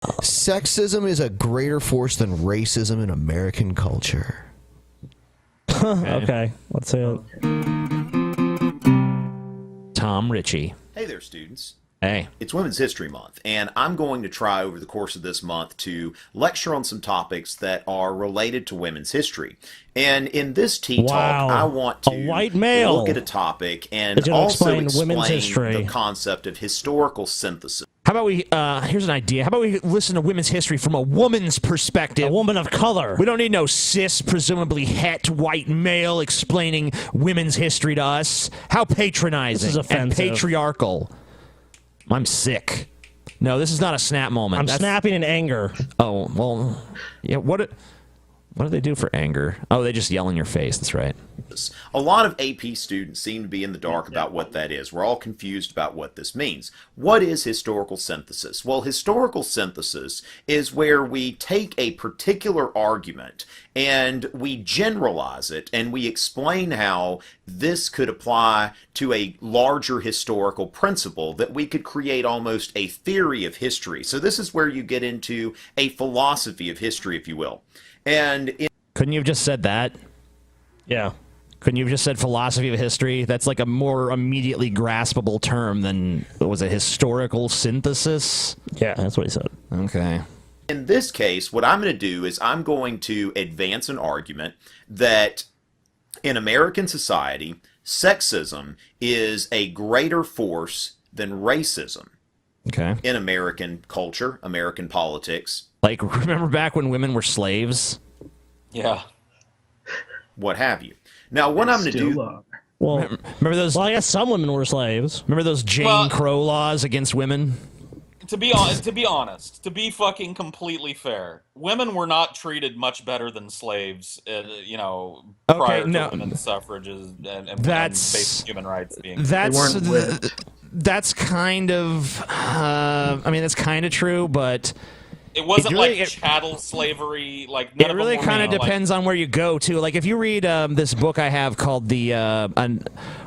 Sexism is a greater force than racism in American culture. Okay, let's see it. Tom Ritchie. Hey there, students. Hey. It's Women's History Month, and I'm going to try over the course of this month to lecture on some topics that are related to women's history. And in this tea talk, I want to white male look at a topic and also explain the concept of historical synthesis. How about we, here's an idea. How about we listen to women's history from a woman's perspective? A woman of color. We don't need no cis, presumably het white male explaining women's history to us. How patronizing This is offensive. and patriarchal. I'm sick. No, this is not a snap moment. I'm snapping in anger. Oh, well, yeah, what do they do for anger? Oh, they just yell in your face. That's right. A lot of AP students seem to be in the dark about what that is. We're all confused about what this means. What is historical synthesis? Well, historical synthesis is where we take a particular argument and we generalize it and we explain how this could apply to a larger historical principle, that we could create almost a theory of history. So this is where you get into a philosophy of history, if you will. And couldn't you have just said that? Yeah. Couldn't you have just said philosophy of history? That's like a more immediately graspable term than, was it historical synthesis? Yeah, that's what he said. Okay. In this case, what I'm going to do is I'm going to advance an argument that in American society, sexism is a greater force than racism. Okay. In American culture, American politics. Like, remember back when women were slaves? Yeah. What have you. Now, what I'm going to do... Well, remember those... Well, I guess some women were slaves. Remember those Jane Crow laws against women? To be honest, to be fucking completely fair, women were not treated much better than slaves, prior to women's suffrages and basic human rights being. That's kind of, I mean, that's kind of true, but it wasn't like chattel slavery. Like none it really kind of depends on where you go too. Like if you read this book I have called a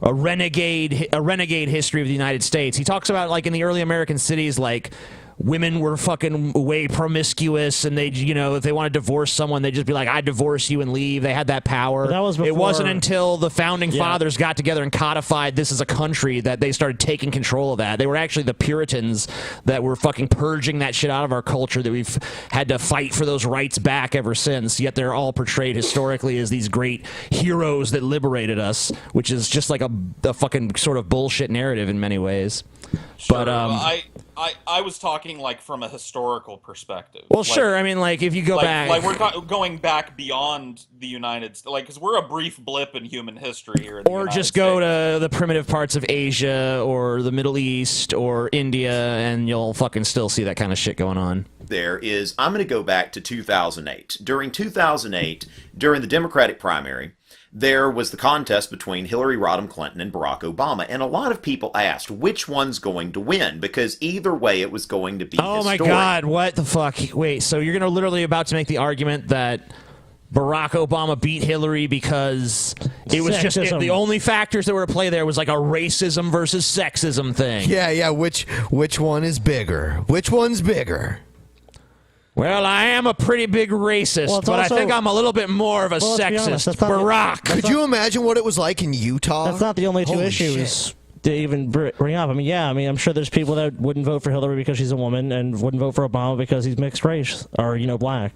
renegade history of the United States, he talks about like in the early American cities, like women were fucking way promiscuous, and they, if they want to divorce someone, they'd just be like, I divorce you and leave. They had that power. But that was before... It wasn't until the founding fathers got together and codified this as a country that they started taking control of that. They were actually the Puritans that were fucking purging that shit out of our culture, that we've had to fight for those rights back ever since, yet they're all portrayed historically as these great heroes that liberated us, which is just like a fucking sort of bullshit narrative in many ways. Sure, but I was talking like from a historical perspective. Well, sure. I mean, like if you go back, like we're going back beyond the United States, like because we're a brief blip in human history here. Or just go to the primitive parts of Asia or the Middle East or India, and you'll fucking still see that kind of shit going on. I'm going to go back to 2008. During 2008, during the Democratic primary, there was the contest between Hillary Rodham Clinton and Barack Obama, and a lot of people asked which one's going to win, because either way it was going to be Oh my God, what the fuck? Wait, so you're gonna literally about to make the argument that Barack Obama beat Hillary because it was just the only factors that were at play there was like a racism versus sexism thing. Yeah, which one is bigger? Which one's bigger? Well, I am a pretty big racist, but I think I'm a little bit more of a sexist. Barack. Could you imagine what it was like in Utah? That's not the only two issues to even bring up. I mean, I'm sure there's people that wouldn't vote for Hillary because she's a woman and wouldn't vote for Obama because he's mixed race or, black.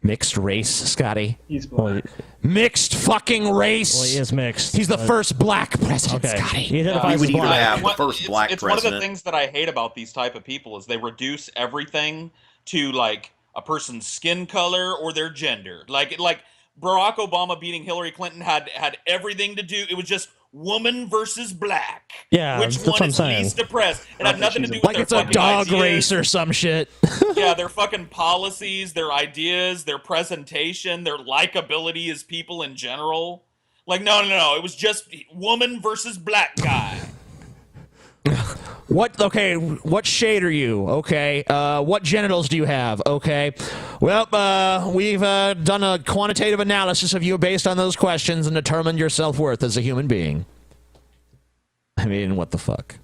Mixed race, Scotty? He's black. Mixed fucking race? Well, he is mixed. He's the first black president, Scotty. He identifies as black. It's one of the things that I hate about these type of people is they reduce everything to like a person's skin color or their gender. Like Barack Obama beating Hillary Clinton had everything to do. It was just woman versus black. Yeah, which one is least oppressed? It had nothing to do with like it's a dog race or some shit. Yeah, their fucking policies, their ideas, their presentation, their likability as people in general. Like no. It was just woman versus black guy. Okay, what shade are you? Okay, what genitals do you have? Okay, well, we've done a quantitative analysis of you based on those questions and determined your self-worth as a human being. I mean, what the fuck?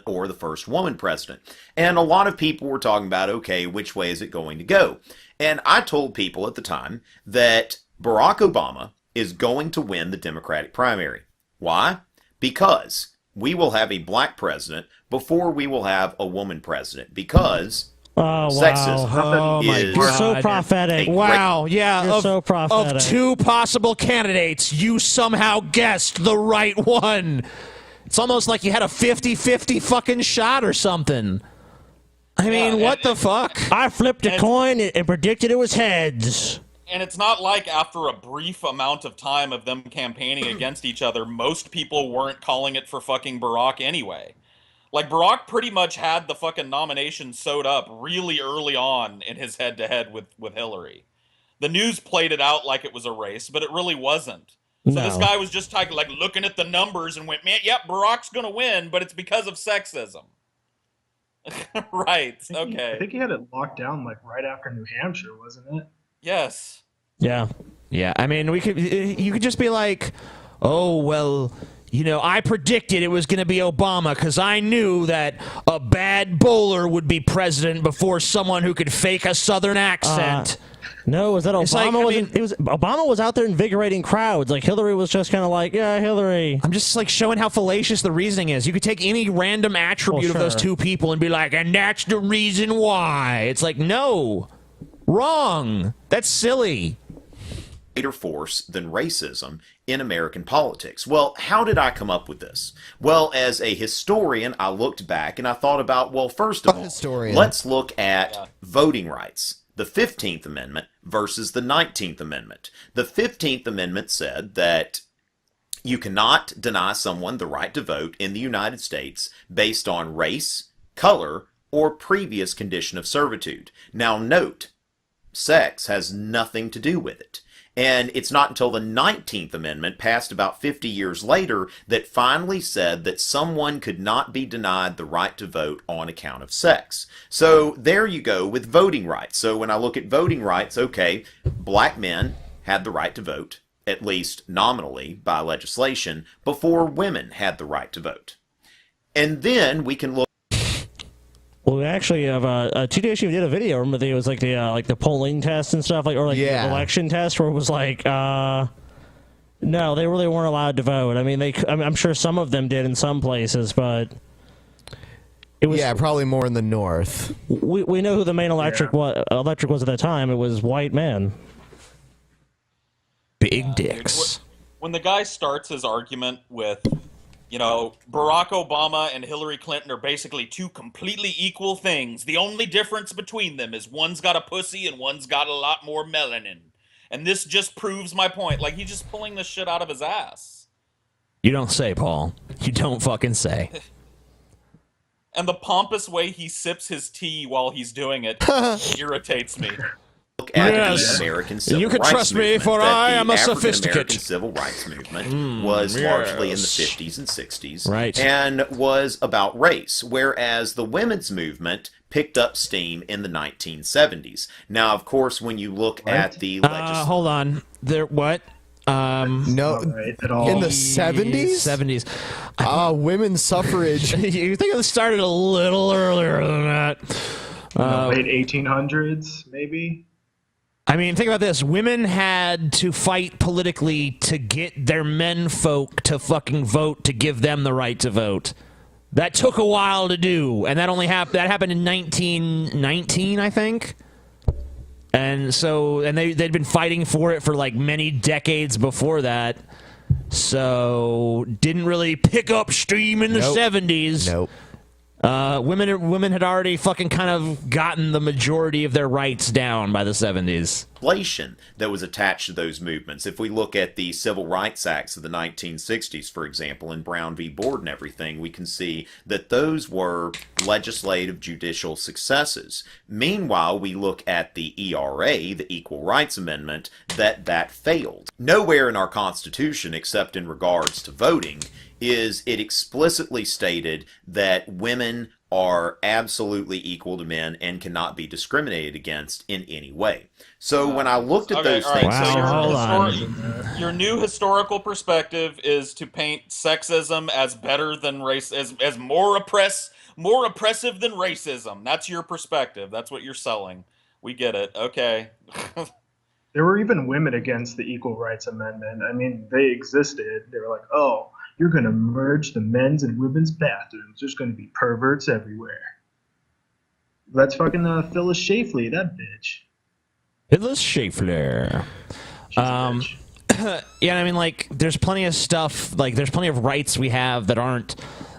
or the first woman president. And a lot of people were talking about, okay, which way is it going to go? And I told people at the time that Barack Obama is going to win the Democratic primary. Why? Because we will have a black president before we will have a woman president. Because sexism is You're so prophetic. Wow, yeah. You're so prophetic. Of two possible candidates, you somehow guessed the right one. It's almost like you had a 50-50 fucking shot or something. I mean, what the fuck? I flipped a coin and predicted it was heads. And it's not like after a brief amount of time of them campaigning against each other, most people weren't calling it for fucking Barack anyway. Like, Barack pretty much had the fucking nomination sewed up really early on in his head-to-head with Hillary. The news played it out like it was a race, but it really wasn't. So this guy was just like looking at the numbers and went, man, yep, Barack's gonna win, but it's because of sexism. Right, okay. I think he had it locked down like right after New Hampshire, wasn't it? Yes. Yeah. Yeah, I mean, you could just be like, oh, well, you know, I predicted it was going to be Obama because I knew that a bad bowler would be president before someone who could fake a Southern accent. No, was that Obama? Like, Obama was out there invigorating crowds. Like, Hillary was just kind of like, yeah, Hillary. I'm just like showing how fallacious the reasoning is. You could take any random attribute of those two people and be like, and that's the reason why. It's like, no, wrong. That's silly. Greater force than racism in American politics. Well, how did I come up with this? Well, as a historian, I looked back and I thought about, well, first of all, let's look at voting rights. The 15th Amendment versus the 19th Amendment. The 15th Amendment said that you cannot deny someone the right to vote in the United States based on race, color, or previous condition of servitude. Now note, sex has nothing to do with it. And it's not until the 19th Amendment, passed about 50 years later, that finally said that someone could not be denied the right to vote on account of sex. So there you go with voting rights. So when I look at voting rights, okay, black men had the right to vote, at least nominally by legislation, before women had the right to vote. And then we can look. Well, we actually have TDSU did a video. Remember, it was like the polling test and stuff, like, or like the election test, where it was like, no, they really weren't allowed to vote. I mean, I'm sure some of them did in some places, but it was probably more in the north. We know who the main electric was at that time. It was white men. Big dicks. When the guy starts his argument with, you know, Barack Obama and Hillary Clinton are basically two completely equal things. The only difference between them is one's got a pussy and one's got a lot more melanin. And this just proves my point. Like, he's just pulling this shit out of his ass. You don't say, Paul. You don't fucking say. And the pompous way he sips his tea while he's doing it irritates me. Look at the American Civil You can Rights trust me, movement, for that I the am a African sophisticate. American Civil Rights movement was largely in the 50s and 60s, right, and was about race, whereas the women's movement picked up steam in the 1970s. Now, of course, when you look at the legislation, hold on, there what? No, right at all. in the 70s? 70s. Women's suffrage. You think it started a little earlier than that? Late 1800s, maybe? I mean, think about this. Women had to fight politically to get their men folk to fucking vote, to give them the right to vote. That took a while to do, and that happened in 1919, I think. And they'd been fighting for it for like many decades before that. So didn't really pick up steam in the 70s. Nope. Women had already fucking kind of gotten the majority of their rights down by the 70s. Inflation that was attached to those movements. If we look at the Civil Rights Acts of the 1960s, for example, in Brown v. Board and everything, we can see that those were legislative judicial successes. Meanwhile, we look at the ERA, the Equal Rights Amendment, that failed. Nowhere in our Constitution, except in regards to voting, is it explicitly stated that women are absolutely equal to men and cannot be discriminated against in any way. So when I looked at those things, your new historical perspective is to paint sexism as better than race, as more oppressive than racism. That's your perspective. That's what you're selling. We get it. Okay. There were even women against the Equal Rights Amendment. I mean, they existed. They were like, oh, you're going to merge the men's and women's bathrooms. There's going to be perverts everywhere. That's fucking Phyllis Schlafly, that bitch. Phyllis Schlafly. Yeah, I mean, like, there's plenty of stuff, like, there's plenty of rights we have that aren't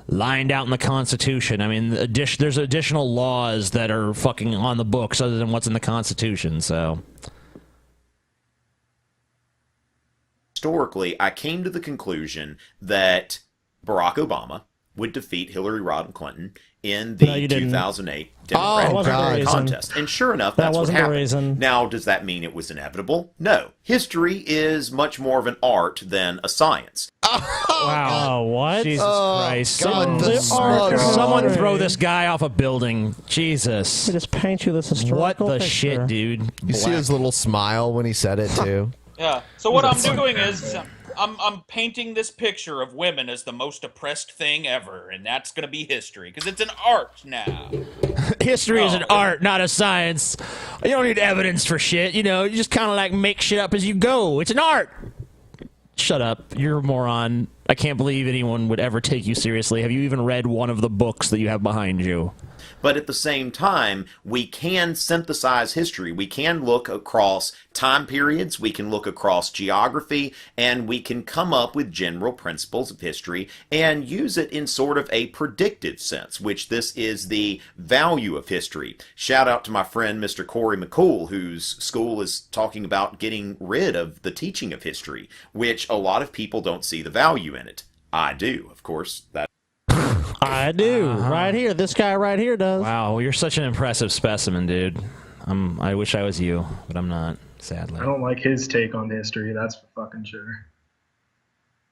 lined out in the Constitution. I mean, there's additional laws that are fucking on the books other than what's in the Constitution, so... Historically, I came to the conclusion that Barack Obama would defeat Hillary Rodham Clinton in the 2008 Democratic contest. And sure enough, that's what happened. Now, does that mean it was inevitable? No. History is much more of an art than a science. Wow, what? Jesus Christ. Someone throw this guy off a building. Jesus. They just paint you this historical What the picture. shit, dude? You see his little smile when he said it, too? Yeah. So what I'm doing is I'm painting this picture of women as the most oppressed thing ever, and that's going to be history because it's an art now. History is an art, not a science. You don't need evidence for shit. You know, you just kind of like make shit up as you go. It's an art. Shut up. You're a moron. I can't believe anyone would ever take you seriously. Have you even read one of the books that you have behind you? But at the same time, we can synthesize history. We can look across time periods, we can look across geography, and we can come up with general principles of history and use it in sort of a predictive sense, which this is the value of history. Shout out to my friend Mr. Corey McCool, whose school is talking about getting rid of the teaching of history, which a lot of people don't see the value in it. I do, of course. I do. Right here. This guy right here does. Wow, well, you're such an impressive specimen, dude. I wish I was you, but I'm not, sadly. I don't like his take on history, that's for fucking sure.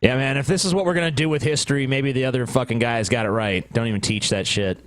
Yeah, man, if this is what we're going to do with history, maybe the other fucking guys got it right. Don't even teach that shit.